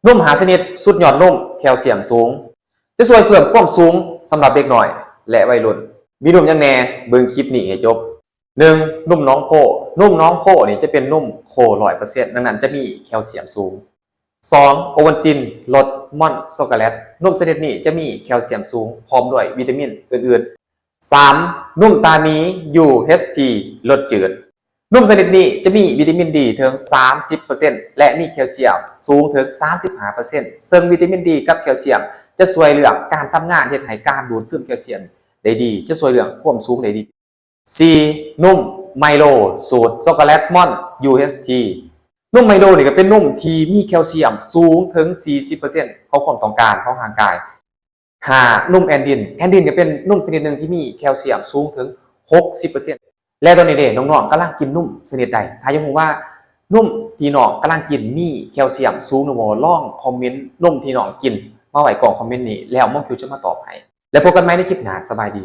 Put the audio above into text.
นมหาชนิดสุดยอดนมแคลเซียมสูงจะช่วยเพิ่มความสูงสำหรับเด็กน้อยและวัยรุ่นมีนมยังแน่เบิ่งคลิปนี้ให้จบ1นุ่มน้องโพนุ่มน้องโพนี่จะเป็นนุ่มโค 100% ดังนั้นจะมีแคลเซียมสูง2โอวัลตินรสม่อนช็อกโกแลตนมชนิดนี้จะมีแคลเซียมสูงพร้อมด้วยวิตามินอื่นๆ3นุ่มตามี UHT รสจืดนุ่มชนิดนี้จะมีวิตามินดีถึง 30% และมีแคลเซียมสูงถึง 35% ซึ่งวิตามินดีกับแคลเซียมจะช่วยเรื่องการทำงานเฮ็ดให้การดูดซึมแคลเซียมได้ดีจะช่วยเรื่องความสูงได้ดี4นุ่มไมโลสูตรช็อกโกแลตม่อน UHT นุ่มไมโลนี่ก็เป็นนุ่มที่มีแคลเซียมสูงถึง 40% ของความต้องการของร่างกาย5นุ่มแอนดินก็เป็นนุ่มชนิดหนึ่งที่มีแคลเซียมสูงถึง 60%และตอนนี้เด็กน้องๆกำลังกินนุ่มชนิดใดถ้ายังมองว่านุ่มที่น้องกำลังกินมีแคลเซียมสูงหรือบ่ลองคอมเมนต์นุ่มที่น้องกินมาไว้กล่องคอมเมนต์นี้แล้วม่อมคิวจะมาตอบให้แล้วพบกันใหม่ในคลิปหน้าสบายดี